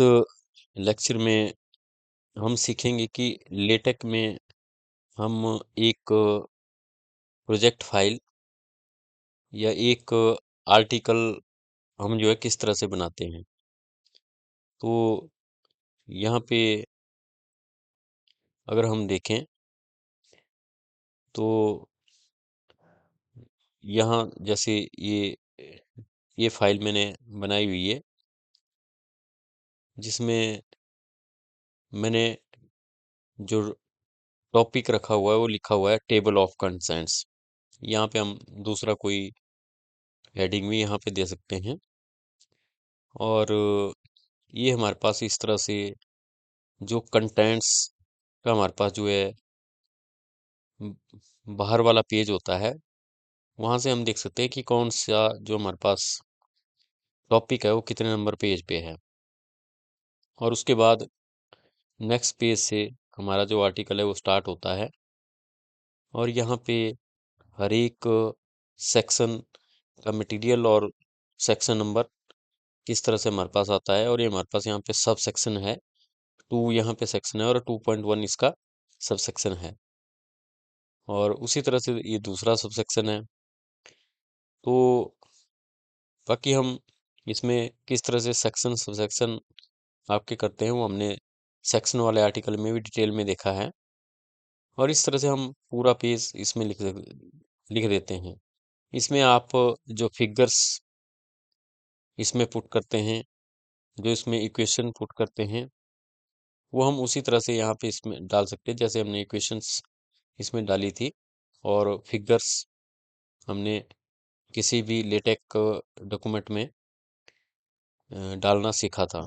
Lecture में हम सीखेंगे कि लेटेक में हम एक प्रोजेक्ट फाइल या एक आर्टिकल हम जो है किस तरह से बनाते हैं। तो यहाँ पे अगर हम देखें तो यहाँ जैसे ये फाइल मैंने बनाई हुई है, जिसमें मैंने जो टॉपिक रखा हुआ है वो लिखा हुआ है टेबल ऑफ कंसेंट्स। यहाँ पे हम दूसरा कोई हेडिंग भी यहाँ पे दे सकते हैं। और ये हमारे पास इस तरह से जो कंटेंट्स का हमारे पास जो है बाहर वाला पेज होता है, वहां से हम देख सकते हैं कि कौन सा जो हमारे पास टॉपिक है वो कितने नंबर पेज पे है। और उसके बाद नेक्स्ट पेज से हमारा जो आर्टिकल है वो स्टार्ट होता है। और यहाँ पे हर एक सेक्शन का मटेरियल और सेक्शन नंबर किस तरह से हमारे पास आता है। और ये हमारे पास यहाँ पे सब सेक्शन है, 2 यहाँ पे सेक्शन है और 2.1 इसका सब सेक्शन है। और उसी तरह से ये दूसरा सब सेक्शन है। तो बाकी हम इसमें किस तरह से सेक्शन सब सेक्शन आपके करते हैं वो हमने सेक्शन वाले आर्टिकल में भी डिटेल में देखा है। और इस तरह से हम पूरा पेज इसमें लिख देते हैं। इसमें आप जो फिगर्स इसमें पुट करते हैं, जो इसमें इक्वेशन पुट करते हैं, वो हम उसी तरह से यहाँ पे इसमें डाल सकते हैं जैसे हमने इक्वेशंस इसमें डाली थी। और फिगर्स हमने किसी भी लेटेक डॉक्यूमेंट में डालना सीखा था।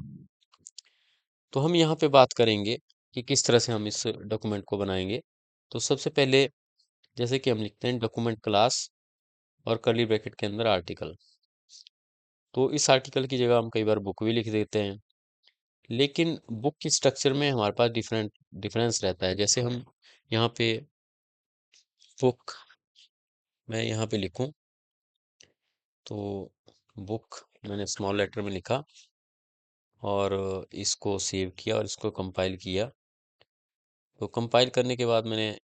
तो हम यहाँ पे बात करेंगे कि किस तरह से हम इस डॉक्यूमेंट को बनाएंगे। तो सबसे पहले जैसे कि हम लिखते हैं डॉक्यूमेंट क्लास और कर्ली ब्रैकेट के अंदर आर्टिकल। तो इस आर्टिकल की जगह हम कई बार बुक भी लिख देते हैं, लेकिन बुक की स्ट्रक्चर में हमारे पास डिफरेंस रहता है। जैसे हम यहाँ पे बुक मैं यहाँ पे लिखूं तो बुक मैंने स्मॉल लेटर में लिखा और इसको सेव किया और इसको कंपाइल किया। तो कंपाइल करने के बाद मैंने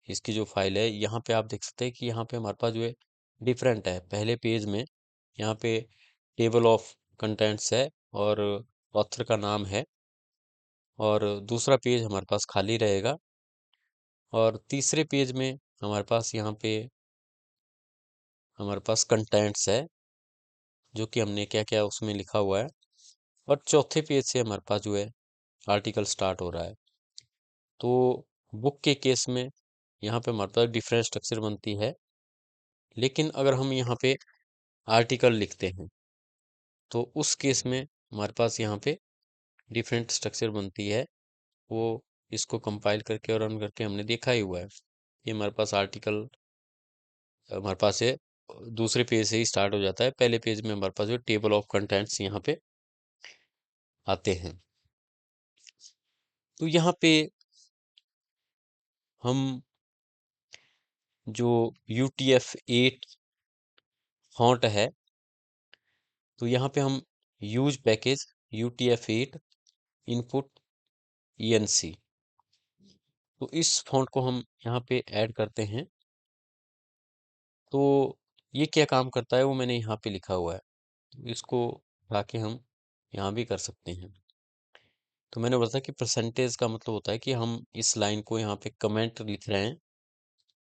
इसकी जो फाइल है यहाँ पे आप देख सकते हैं कि यहाँ पे हमारे पास जो है डिफरेंट है। पहले पेज में यहाँ पे टेबल ऑफ कंटेंट्स है और ऑथर का नाम है। और दूसरा पेज हमारे पास खाली रहेगा। और तीसरे पेज में हमारे पास यहाँ पे हमारे पास कंटेंट्स है, जो कि हमने क्या क्या उसमें लिखा हुआ है। और चौथे पेज से हमारे पास जो है आर्टिकल स्टार्ट हो रहा है। तो बुक के केस में यहाँ पे हमारे पास डिफरेंट स्ट्रक्चर बनती है। लेकिन अगर हम यहाँ पे आर्टिकल लिखते हैं तो उस केस में हमारे पास यहाँ पे डिफरेंट स्ट्रक्चर बनती है। वो इसको कंपाइल करके और रन करके हमने देखा ही हुआ है। ये हमारे पास आर्टिकल हमारे पास है, दूसरे पेज से ही स्टार्ट हो जाता है। पहले पेज में हमारे पास जो टेबल ऑफ कंटेंट्स यहाँ पे आते हैं। तो यहाँ पे हम जो UTF-8 फॉन्ट है, तो यहाँ पे हम use package UTF-8 input ENC, तो इस फॉन्ट को हम यहाँ पे ऐड करते हैं। तो ये क्या काम करता है वो मैंने यहाँ पे लिखा हुआ है, तो इसको उठा हम यहाँ भी कर सकते हैं। तो मैंने बोला था कि परसेंटेज का मतलब होता है कि हम इस लाइन को यहाँ पे कमेंट लिख रहे हैं,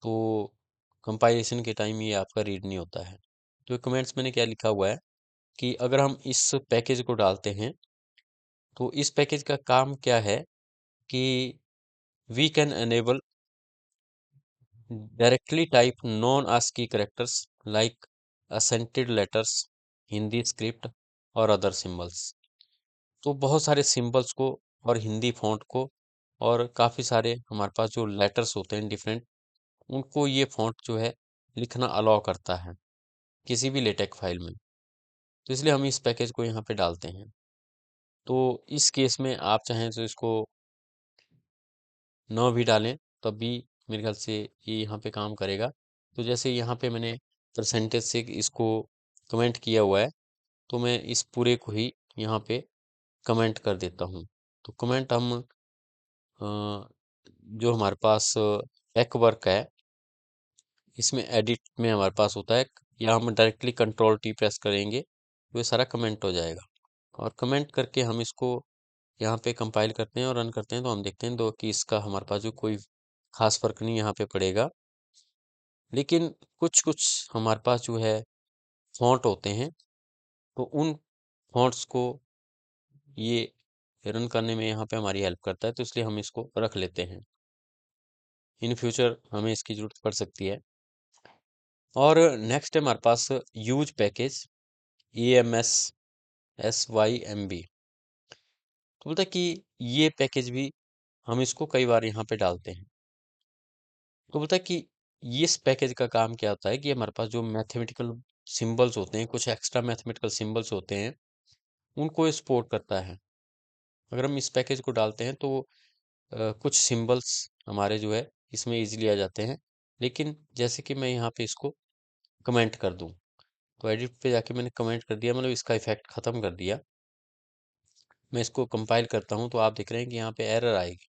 तो कंपाइलेशन के टाइम ये आपका रीड नहीं होता है। तो कमेंट्स मैंने क्या लिखा हुआ है कि अगर हम इस पैकेज को डालते हैं तो इस पैकेज का काम क्या है कि we can enable directly type non ASCII characters like accented letters, Hindi script और अदर सिंबल्स। तो बहुत सारे सिंबल्स को और हिंदी फॉन्ट को और काफ़ी सारे हमारे पास जो लेटर्स होते हैं डिफरेंट, उनको ये फॉन्ट जो है लिखना अलाउ करता है किसी भी लेटेक फाइल में। तो इसलिए हम इस पैकेज को यहाँ पे डालते हैं। तो इस केस में आप चाहें तो इसको न भी डालें तब भी मेरे ख्याल से ये यहाँ पे काम करेगा। तो जैसे यहाँ पे मैंने परसेंटेज से इसको कमेंट किया हुआ है, तो मैं इस पूरे को ही यहाँ पे कमेंट कर देता हूँ। तो कमेंट हम जो हमारे पास टेक वर्क है, इसमें एडिट में हमारे पास होता है, या हम डायरेक्टली कंट्रोल टी प्रेस करेंगे तो ये सारा कमेंट हो जाएगा। और कमेंट करके हम इसको यहाँ पे कंपाइल करते हैं और रन करते हैं, तो हम देखते हैं तो कि इसका हमारे पास जो कोई खास फर्क नहीं यहाँ पे पड़ेगा। लेकिन कुछ कुछ हमारे पास जो है फॉन्ट होते हैं, तो उन फॉन्ट्स को ये रन करने में यहाँ पे हमारी हेल्प करता है, तो इसलिए हम इसको रख लेते हैं। इन फ्यूचर हमें इसकी जरूरत पड़ सकती है। और नेक्स्ट है हमारे पास यूज पैकेज EMSSYMB। तो बोलता है कि ये पैकेज भी हम इसको कई बार यहाँ पे डालते हैं। तो बोलता है कि ये इस पैकेज का काम क्या होता है कि हमारे पास जो मैथमेटिकल सिंबल्स होते हैं, कुछ एक्स्ट्रा मैथमेटिकल सिंबल्स होते हैं, उनको सपोर्ट करता है। अगर हम इस पैकेज को डालते हैं तो कुछ सिंबल्स हमारे जो है इसमें इजीली आ जाते हैं। लेकिन जैसे कि मैं यहाँ पे इसको कमेंट कर दूं, तो एडिट पे जाके मैंने कमेंट कर दिया, मतलब इसका इफेक्ट खत्म कर दिया। मैं इसको कंपाइल करता हूँ तो आप देख रहे हैं कि यहाँ पे एरर आएगी।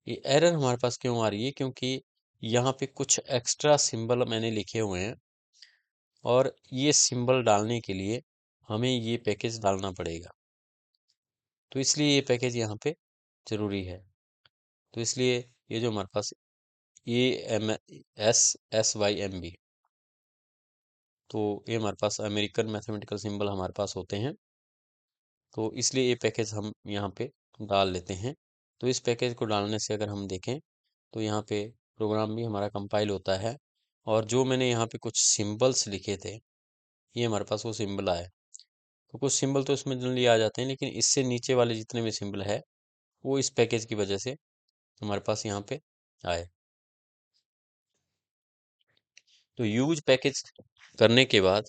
ये एरर हमारे पास क्यों आ रही है? क्योंकि यहाँ पे कुछ एक्स्ट्रा सिंबल मैंने लिखे हुए हैं, और ये सिंबल डालने के लिए हमें ये पैकेज डालना पड़ेगा। तो इसलिए ये पैकेज यहाँ पे ज़रूरी है। तो इसलिए ये जो हमारे पास EMSSYMB, तो ये हमारे पास अमेरिकन मैथमेटिकल सिंबल हमारे पास होते हैं, तो इसलिए ये पैकेज हम यहाँ पे डाल लेते हैं। तो इस पैकेज को डालने से अगर हम देखें तो यहाँ पे प्रोग्राम भी हमारा कंपाइल होता है, और जो मैंने यहाँ पे कुछ सिंबल्स लिखे थे, ये हमारे पास वो सिंबल आए। तो कुछ सिंबल तो इसमें जनरली आ जाते हैं, लेकिन इससे नीचे वाले जितने भी सिंबल है वो इस पैकेज की वजह से हमारे पास यहाँ पे आए। तो यूज पैकेज करने के बाद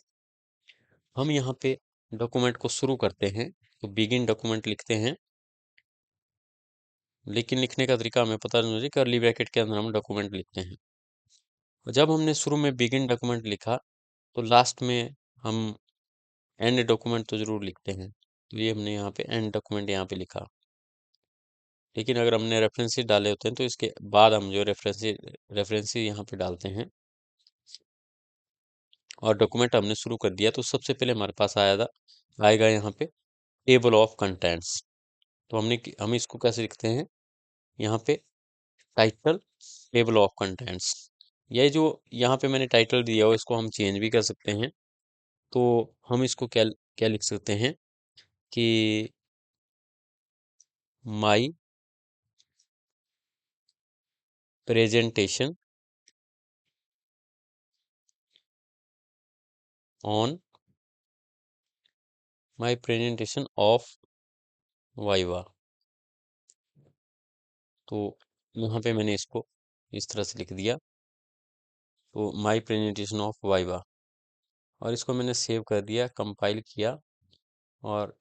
हम यहाँ पे डॉक्यूमेंट को शुरू करते हैं। तो बिगिन डॉक्यूमेंट लिखते हैं, लेकिन लिखने का तरीका हमें पता नहीं मुझे, कर्ली ब्रैकेट के अंदर हम डॉक्यूमेंट लिखते हैं। और जब हमने शुरू में बिगिन डॉक्यूमेंट लिखा, तो लास्ट में हम एंड डॉक्यूमेंट तो जरूर लिखते हैं। तो ये हमने यहाँ पे एंड डॉक्यूमेंट यहाँ पे लिखा। लेकिन अगर हमने रेफरेंसेस डाले होते हैं तो इसके बाद हम जो रेफरेंसेस यहाँ पे डालते हैं। और डॉक्यूमेंट हमने शुरू कर दिया, तो सबसे पहले हमारे पास आएगा यहाँ पे टेबल ऑफ कंटेंट्स। तो हम इसको कैसे लिखते हैं? यहाँ पे टाइटल टेबल ऑफ कंटेंट्स। ये जो यहाँ पे मैंने टाइटल दिया हो, इसको हम चेंज भी कर सकते हैं। तो हम इसको क्या क्या लिख सकते हैं कि माई presentation on my presentation of viva. तो यहाँ पे मैंने इसको इस तरह से लिख दिया, तो माई प्रेजेंटेशन ऑफ वाइवा। और इसको मैंने सेव कर दिया, कंपाइल किया और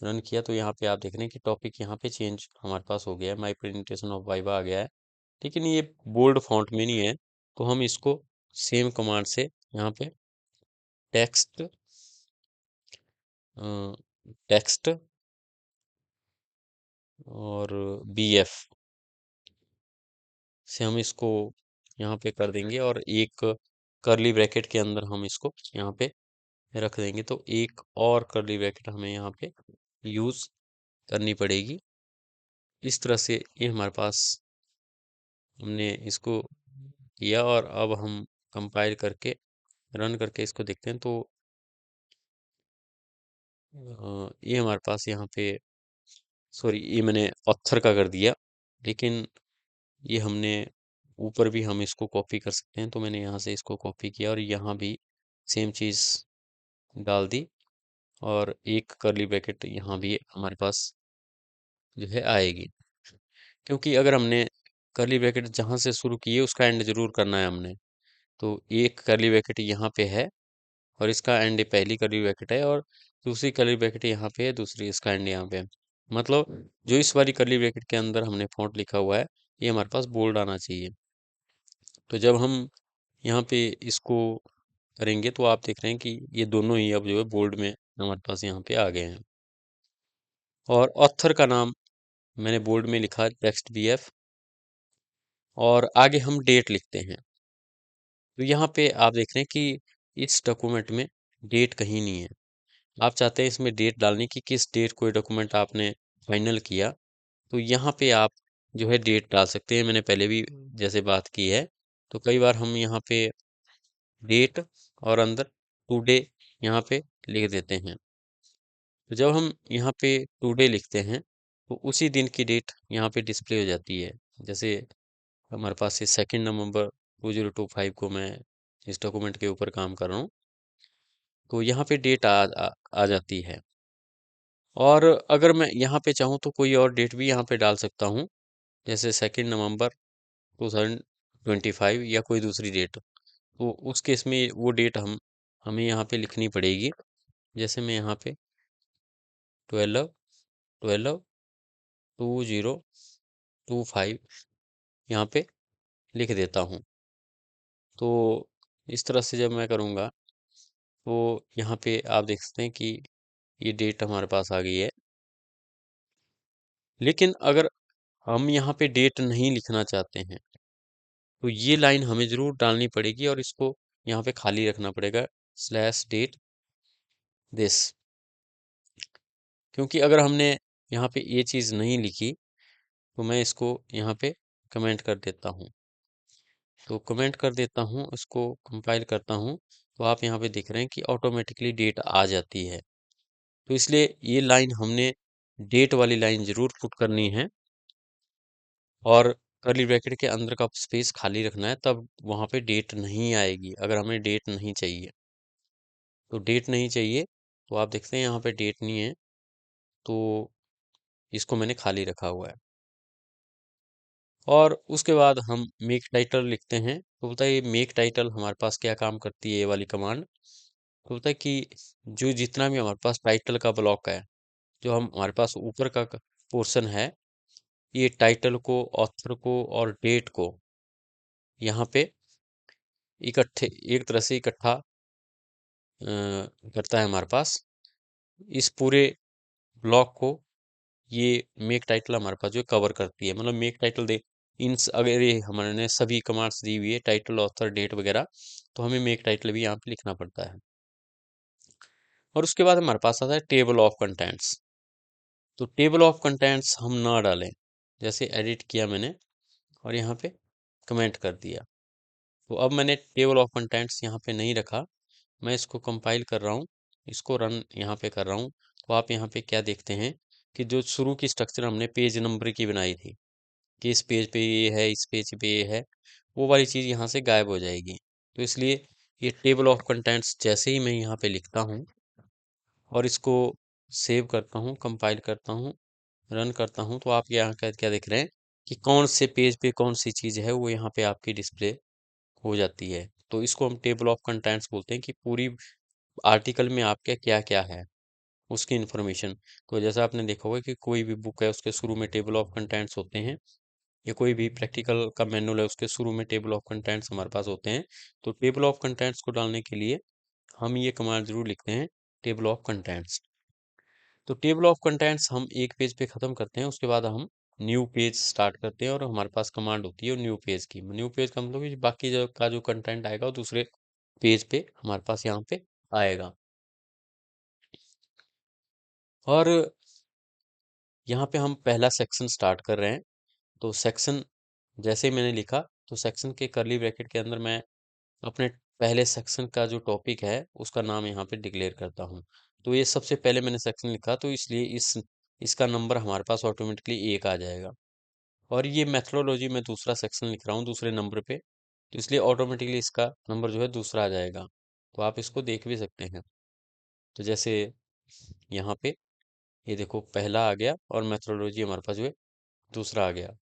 रन किया। तो यहाँ पे आप देख रहे हैं कि टॉपिक यहाँ पे चेंज हमारे पास हो गया है, माई प्रेजेंटेशन ऑफ वाइवा आ गया है। लेकिन ये बोल्ड फॉन्ट में नहीं है, तो हम इसको सेम कमांड से यहाँ पे टेक्स्ट टेक्स्ट और BF से हम इसको यहाँ पे कर देंगे, और एक कर्ली ब्रैकेट के अंदर हम इसको यहाँ पे रख देंगे। तो एक और कर्ली ब्रैकेट हमें यहाँ पे यूज करनी पड़ेगी। इस तरह से ये हमारे पास हमने इसको किया, और अब हम कंपाइल करके रन करके इसको देखते हैं। तो ये हमारे पास यहाँ पे, सॉरी, ये मैंने ऑथर का कर दिया, लेकिन ये हमने ऊपर भी हम इसको कॉपी कर सकते हैं। तो मैंने यहाँ से इसको कॉपी किया और यहाँ भी सेम चीज़ डाल दी, और एक कर्ली ब्रैकेट यहाँ भी हमारे पास जो है आएगी। क्योंकि अगर हमने कर्ली ब्रैकेट जहाँ से शुरू की है उसका एंड जरूर करना है हमने। तो एक कर्ली ब्रैकेट यहाँ पे है, और इसका एंड पहली कर्ली ब्रैकेट है, और दूसरी कर्ली ब्रैकेट यहाँ पे है, दूसरी इसका एंड यहाँ पे है। मतलब जो इस वाली कर्ली ब्रैकेट के अंदर हमने फॉन्ट लिखा हुआ है, ये हमारे पास बोल्ड आना चाहिए। तो जब हम यहाँ पे इसको करेंगे तो आप देख रहे हैं कि ये दोनों ही अब जो है बोल्ड में हमारे पास यहाँ पे आ गए हैं। और ऑथर का नाम मैंने बोल्ड में लिखा टेक्स्ट बीएफ, और आगे हम डेट लिखते हैं। तो यहाँ पे आप देख रहे हैं कि इस डॉक्यूमेंट में डेट कहीं नहीं है। आप चाहते हैं इसमें डेट डालने की, किस डेट कोई डॉक्यूमेंट आपने फाइनल किया, तो यहाँ पे आप जो है डेट डाल सकते हैं। मैंने पहले भी जैसे बात की है, तो कई बार हम यहाँ पे डेट और अंदर टुडे यहाँ पे लिख देते हैं। तो जब हम यहाँ पे टुडे लिखते हैं तो उसी दिन की डेट यहाँ पे डिस्प्ले हो जाती है। जैसे हमारे पास से 2 नवंबर 2025 को मैं इस डॉक्यूमेंट के ऊपर काम कर रहा हूँ, तो यहाँ पे डेट आ जाती है। और अगर मैं यहाँ पे चाहूँ तो कोई और डेट भी यहाँ पे डाल सकता हूँ, जैसे 2 नवंबर 2025 या कोई दूसरी डेट। तो उस केस में वो डेट हमें यहाँ पे लिखनी पड़ेगी। जैसे मैं यहाँ पे 12/12/2025 यहाँ पे लिख देता हूँ। तो इस तरह से जब मैं करूँगा तो यहाँ पे आप देख सकते हैं कि ये डेट हमारे पास आ गई है। लेकिन अगर हम यहाँ पे डेट नहीं लिखना चाहते हैं तो ये लाइन हमें ज़रूर डालनी पड़ेगी, और इसको यहाँ पे खाली रखना पड़ेगा, स्लैश डेट दिस। क्योंकि अगर हमने यहाँ पे ये चीज़ नहीं लिखी तो मैं इसको यहाँ पे कमेंट कर देता हूँ। तो कमेंट कर देता हूँ, इसको कंपाइल करता हूँ, तो आप यहाँ पे देख रहे हैं कि ऑटोमेटिकली डेट आ जाती है। तो इसलिए ये लाइन हमने डेट वाली लाइन ज़रूर पुट करनी है, और कर्ली ब्रैकेट के अंदर का स्पेस खाली रखना है, तब वहाँ पे डेट नहीं आएगी अगर हमें डेट नहीं चाहिए। तो डेट नहीं चाहिए तो आप देखते हैं यहाँ पे डेट नहीं है, तो इसको मैंने खाली रखा हुआ है। और उसके बाद हम मेक टाइटल लिखते हैं। तो बोलता है ये मेक टाइटल हमारे पास क्या काम करती है, ये वाली कमांड। तो बोलता है कि जो जितना भी हमारे पास टाइटल का ब्लॉक है, जो हम हमारे पास ऊपर का पोर्शन है, ये टाइटल को, ऑथर को और डेट को यहाँ पे इकट्ठे एक तरह से इकट्ठा करता है हमारे पास। इस पूरे ब्लॉक को ये मेक टाइटल हमारे पास जो कवर करती है। मतलब मेक टाइटल दे इन अगर ये हमारे सभी कमांड्स दी हुई है, टाइटल ऑथर डेट वगैरह, तो हमें मेक टाइटल भी यहाँ पे लिखना पड़ता है। और उसके बाद हमारे पास आता है टेबल ऑफ कंटेंट्स। तो टेबल ऑफ कंटेंट्स हम ना डालें, जैसे एडिट किया मैंने और यहाँ पे कमेंट कर दिया, तो अब मैंने टेबल ऑफ कंटेंट्स यहाँ पे नहीं रखा। मैं इसको कंपाइल कर रहा हूँ, इसको रन यहाँ पे कर रहा हूँ, तो आप यहाँ पे क्या देखते हैं कि जो शुरू की स्ट्रक्चर हमने पेज नंबर की बनाई थी कि इस पेज पे ये है, इस पेज पे ये है, वो वाली चीज़ यहाँ से गायब हो जाएगी। तो इसलिए ये टेबल ऑफ कंटेंट्स जैसे ही मैं यहाँ पे लिखता हूँ और इसको सेव करता हूँ, कंपाइल करता हूँ, रन करता हूँ, तो आप यहाँ क्या क्या देख रहे हैं कि कौन से पेज पे कौन सी चीज़ है वो यहाँ पे आपकी डिस्प्ले हो जाती है। तो इसको हम टेबल ऑफ कंटेंट्स बोलते हैं कि पूरी आर्टिकल में आपके क्या क्या है उसकी इन्फॉर्मेशन। तो जैसा आपने देखा होगा कि कोई भी बुक है उसके शुरू में टेबल ऑफ कंटेंट्स होते हैं, या कोई भी प्रैक्टिकल का मैनुअल है उसके शुरू में टेबल ऑफ कंटेंट्स हमारे पास होते हैं। तो टेबल ऑफ कंटेंट्स को डालने के लिए हम ये कमांड जरूर लिखते हैं, टेबल ऑफ कंटेंट्स। तो टेबल ऑफ कंटेंट्स हम एक पेज पे ख़त्म करते हैं, उसके बाद हम न्यू पेज स्टार्ट करते हैं, और हमारे पास कमांड होती है न्यू पेज की। न्यू पेज का मतलब कि बाकी जो कंटेंट आएगा वो दूसरे पेज पे हमारे पास यहाँ पे आएगा। और यहाँ पे हम पहला सेक्शन स्टार्ट कर रहे हैं। तो सेक्शन जैसे ही मैंने लिखा, तो सेक्शन के कर्ली ब्रैकेट के अंदर मैं अपने पहले सेक्शन का जो टॉपिक है उसका नाम यहाँ पे डिक्लेयर करता हूँ। तो ये सबसे पहले मैंने सेक्शन लिखा, तो इसलिए इसका नंबर हमारे पास ऑटोमेटिकली 1 आ जाएगा। और ये मेथोडोलॉजी में दूसरा सेक्शन लिख रहा हूँ दूसरे नंबर पे, तो इसलिए ऑटोमेटिकली इसका नंबर जो है दूसरा आ जाएगा। तो आप इसको देख भी सकते हैं। तो जैसे यहाँ पे ये देखो पहला आ गया, और मेथोडोलॉजी हमारे पास जो है दूसरा आ गया।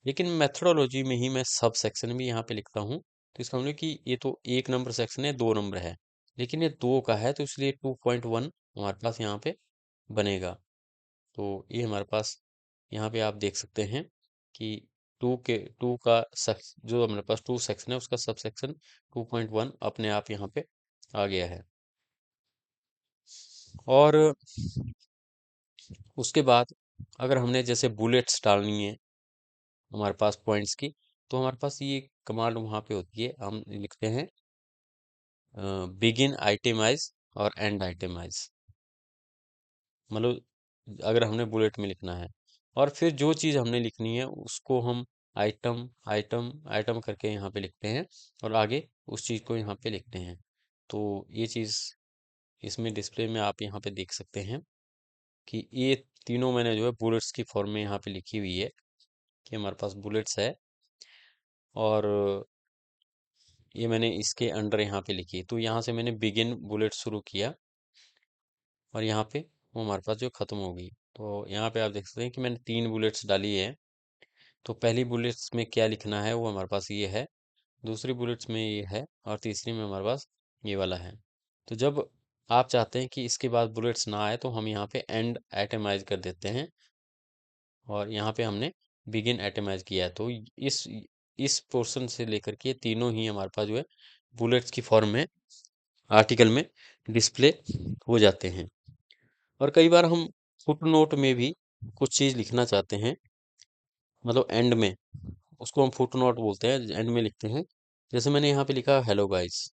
लेकिन मेथोडोलॉजी में ही मैं सब सेक्शन भी यहाँ पे लिखता हूँ, तो इसका मतलब कि ये तो 1 नंबर सेक्शन है, 2 नंबर है, लेकिन ये 2 का है, तो इसलिए 2.1 हमारे पास यहाँ पे बनेगा। तो ये हमारे पास यहाँ पे आप देख सकते हैं कि टू का सेक्स जो हमारे पास 2 सेक्शन है उसका सब सेक्शन 2.1 अपने आप यहाँ पे आ गया है। और उसके बाद अगर हमने जैसे बुलेट्स डालनी है हमारे पास पॉइंट्स की, तो हमारे पास ये कमांड वहाँ पे होती है, हम लिखते हैं बिगिन आइटेमाइज और एंड आइटेमाइज, मतलब अगर हमने बुलेट में लिखना है, और फिर जो चीज़ हमने लिखनी है उसको हम आइटम आइटम आइटम करके यहाँ पे लिखते हैं, और आगे उस चीज़ को यहाँ पे लिखते हैं। तो ये चीज़ इसमें डिस्प्ले में आप यहाँ पे देख सकते हैं कि ये तीनों मैंने जो है बुलेट्स की फॉर्म में यहाँ पे लिखी हुई है कि हमारे पास बुलेट्स है, और ये मैंने इसके अंडर यहाँ पे लिखी है। तो यहाँ से मैंने बिगिन बुलेट शुरू किया, और यहाँ पे वो हमारे पास जो खत्म हो गई। तो यहाँ पे आप देख सकते हैं कि मैंने 3 बुलेट्स डाली है। तो पहली बुलेट्स में क्या लिखना है वो हमारे पास ये है, दूसरी बुलेट्स में ये है, और तीसरी में हमारे पास ये वाला है। तो जब आप चाहते हैं कि इसके बाद बुलेट्स ना आए, तो हम यहाँ पे एंड एटमाइज कर देते हैं, और यहाँ पे हमने बिगिन एटमाइज किया है। तो इस पोर्शन से लेकर के तीनों ही हमारे पास जो है बुलेट्स की फॉर्म में आर्टिकल में डिस्प्ले हो जाते हैं। और कई बार हम फुटनोट में भी कुछ चीज़ लिखना चाहते हैं, मतलब एंड में, उसको हम फुटनोट बोलते हैं, एंड में लिखते हैं। जैसे मैंने यहाँ पे लिखा हेलो गाइस,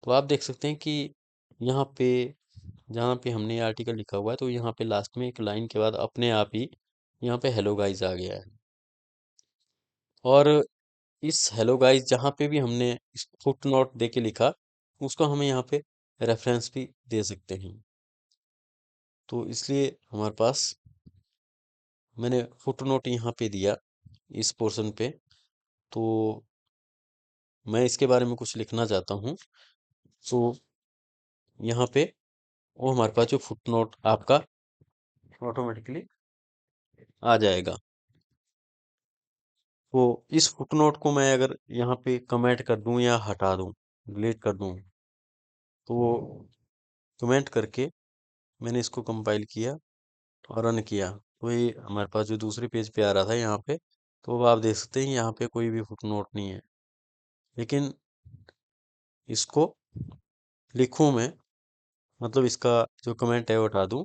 तो आप देख सकते हैं कि यहाँ पे जहाँ पे हमने आर्टिकल लिखा हुआ है, तो यहाँ पे लास्ट में एक लाइन के बाद अपने आप ही यहाँ पे हेलो गाइस आ गया है। और इस हेलो गाइस जहाँ पे भी हमने इस फुटनोट दे के लिखा, उसको हमें यहाँ पे रेफरेंस भी दे सकते हैं। तो इसलिए हमारे पास मैंने फुटनोट यहाँ पे दिया इस पोर्शन पे। तो मैं इसके बारे में कुछ लिखना चाहता हूँ, तो यहाँ पे वो हमारे पास जो फुटनोट आपका ऑटोमेटिकली आ जाएगा। तो इस फुटनोट को मैं अगर यहाँ पे कमेंट कर दूं या हटा दूं, डिलीट कर दूं, तो कमेंट करके मैंने इसको कंपाइल किया और रन किया, तो ये हमारे पास जो दूसरे पेज पे आ रहा था यहाँ पे, तो अब आप देख सकते हैं यहाँ पे कोई भी फुटनोट नहीं है। लेकिन इसको लिखूं मैं, मतलब इसका जो कमेंट है वो हटा दूं,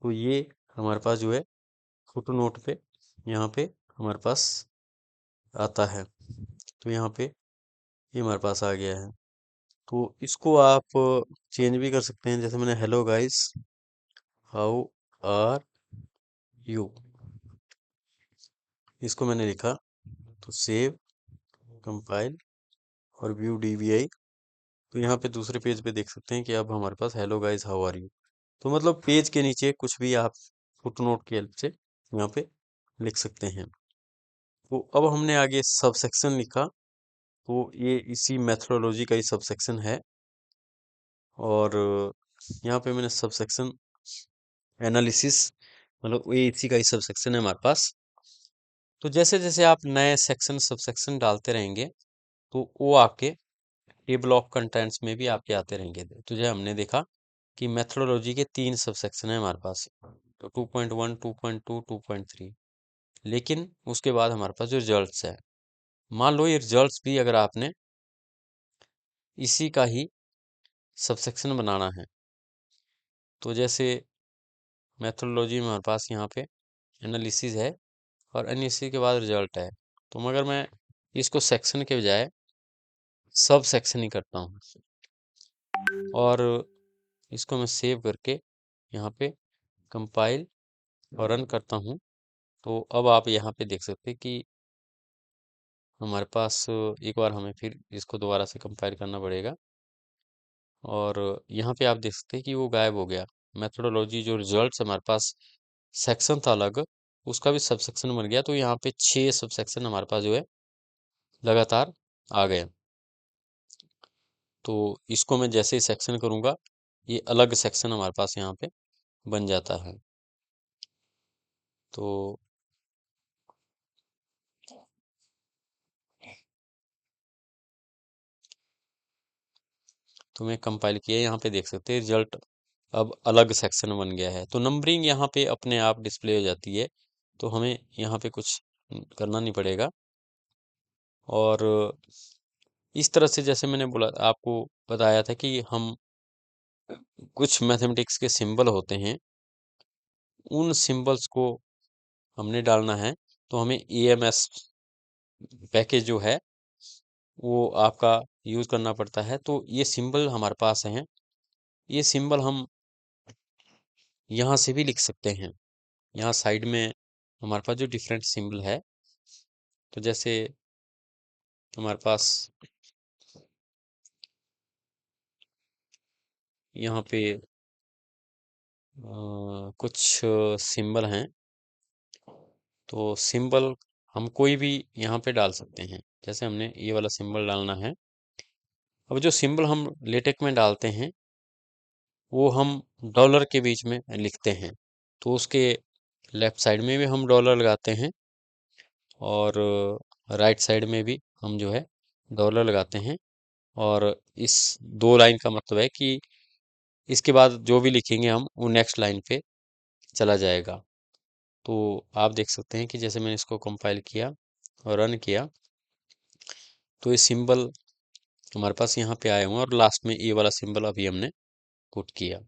तो ये हमारे पास जो है फुटनोट पे यहाँ पे हमारे पास आता है। तो यहाँ पे ये हमारे पास आ गया है। तो इसको आप चेंज भी कर सकते हैं, जैसे मैंने hello guys how are you, इसको मैंने लिखा, तो सेव, कंपाइल और व्यू डीवीआई। तो यहाँ पे दूसरे पेज पे देख सकते हैं कि अब हमारे पास hello guys how are you. तो मतलब पेज के नीचे कुछ भी आप फुटनोट की हेल्प से यहाँ पे लिख सकते हैं। तो अब हमने आगे सबसेक्शन लिखा, तो ये इसी मेथोडोलॉजी का ही सबसेक्शन है। और यहाँ पे मैंने सबसेक्शन एनालिसिस, मतलब ये इसी का ही सबसेक्शन है हमारे पास। तो जैसे जैसे आप नए सेक्शन सबसेक्शन डालते रहेंगे, तो वो आपके टेबल ऑफ कंटेंट्स में भी आपके आते रहेंगे। तो जो हमने देखा कि मेथोडोलॉजी के 3 सबसेक्शन है हमारे पास, तो 2.1 2.2 2.3। लेकिन उसके बाद हमारे पास जो रिजल्ट्स है, मान लो ये रिजल्ट्स भी अगर आपने इसी का ही सबसेक्शन बनाना है, तो जैसे मेथोडोलॉजी में हमारे पास यहाँ पे एनालिसिस है, और एनालिसिस के बाद रिजल्ट है। तो मगर मैं इसको सेक्शन के बजाय सब सेक्शन ही करता हूँ, और इसको मैं सेव करके यहाँ पे कंपाइल और रन करता हूँ। तो अब आप यहाँ पे देख सकते हैं कि हमारे पास एक बार हमें फिर इसको दोबारा से कंपाइल करना पड़ेगा, और यहाँ पे आप देख सकते हैं कि वो गायब हो गया। मेथोडोलॉजी जो रिजल्ट्स हमारे पास सेक्शन था अलग, उसका भी सब सेक्शन बन गया। तो यहाँ पे 6 सब सेक्शन हमारे पास जो है लगातार आ गए। तो इसको मैं जैसे ही सेक्शन करूँगा, ये अलग सेक्शन हमारे पास यहाँ पे बन जाता है। तो मैं कंपाइल किया, यहाँ पे देख सकते हैं रिजल्ट अब अलग सेक्शन बन गया है। तो नंबरिंग यहाँ पे अपने आप डिस्प्ले हो जाती है, तो हमें यहाँ पे कुछ करना नहीं पड़ेगा। और इस तरह से जैसे मैंने बोला आपको बताया था कि हम कुछ मैथमेटिक्स के सिंबल होते हैं, उन सिंबल्स को हमने डालना है, तो हमें EMS पैकेज जो है वो आपका यूज़ करना पड़ता है। तो ये सिंबल हमारे पास हैं, ये सिंबल हम यहाँ से भी लिख सकते हैं। यहाँ साइड में हमारे पास जो डिफरेंट सिंबल है, तो जैसे हमारे पास यहाँ पे कुछ सिंबल हैं, तो सिंबल हम कोई भी यहाँ पे डाल सकते हैं। जैसे हमने ये वाला सिंबल डालना है। अब जो सिंबल हम लेटेक में डालते हैं वो हम डॉलर के बीच में लिखते हैं, तो उसके लेफ्ट साइड में भी हम डॉलर लगाते हैं और राइट साइड में भी हम जो है डॉलर लगाते हैं। और इस दो लाइन का मतलब है कि इसके बाद जो भी लिखेंगे हम वो नेक्स्ट लाइन पे चला जाएगा। तो आप देख सकते हैं कि जैसे मैंने इसको कंपाइल किया और रन किया, तो ये सिंबल हमारे पास यहाँ पे आए हुए हैं और लास्ट में ये वाला सिंबल अभी हमने पुट किया।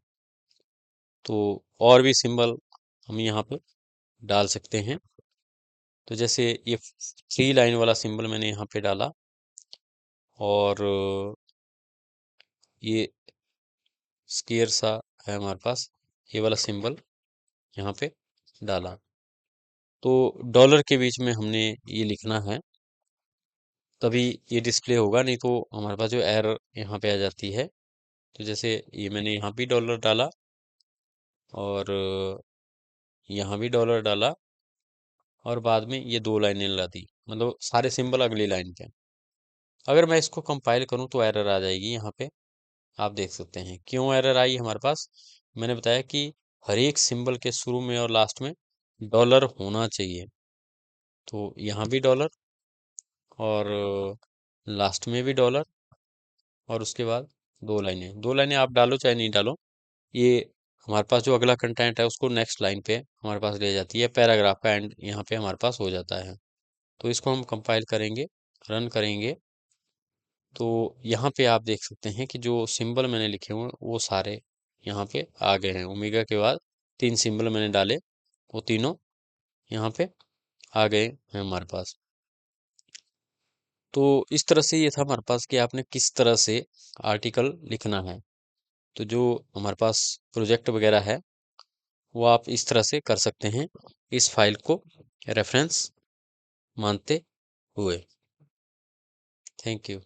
तो और भी सिंबल हम यहाँ पे डाल सकते हैं। तो जैसे ये 3 लाइन वाला सिंबल मैंने यहाँ पे डाला और ये स्केयर सा है हमारे पास, ये वाला सिंबल यहाँ पे डाला। तो डॉलर के बीच में हमने ये लिखना है, तभी ये डिस्प्ले होगा, नहीं तो हमारे पास जो एरर यहाँ पे आ जाती है। तो जैसे ये मैंने यहाँ भी डॉलर डाला और यहाँ भी डॉलर डाला और बाद में ये 2 लाइनें लगा दी, मतलब सारे सिंबल अगली लाइन पे। अगर मैं इसको कंपाइल करूँ तो एरर आ जाएगी यहाँ पे। आप देख सकते हैं क्यों एरर आई हमारे पास। मैंने बताया कि हर एक सिंबल के शुरू में और लास्ट में डॉलर होना चाहिए। तो यहाँ भी डॉलर और लास्ट में भी डॉलर और उसके बाद 2 लाइनें आप डालो चाहे नहीं डालो, ये हमारे पास जो अगला कंटेंट है उसको नेक्स्ट लाइन पे हमारे पास ले जाती है। पैराग्राफ का एंड यहाँ पे हमारे पास हो जाता है। तो इसको हम कंपाइल करेंगे, रन करेंगे, तो यहाँ पे आप देख सकते हैं कि जो सिंबल मैंने लिखे हुए हैं वो सारे यहाँ पे आ गए हैं। ओमेगा के बाद 3 सिंबल मैंने डाले, वो तीनों यहाँ पे आ गए हैं हमारे पास। तो इस तरह से ये था हमारे पास कि आपने किस तरह से आर्टिकल लिखना है। तो जो हमारे पास प्रोजेक्ट वगैरह है वो आप इस तरह से कर सकते हैं, इस फाइल को रेफरेंस मानते हुए। Thank you.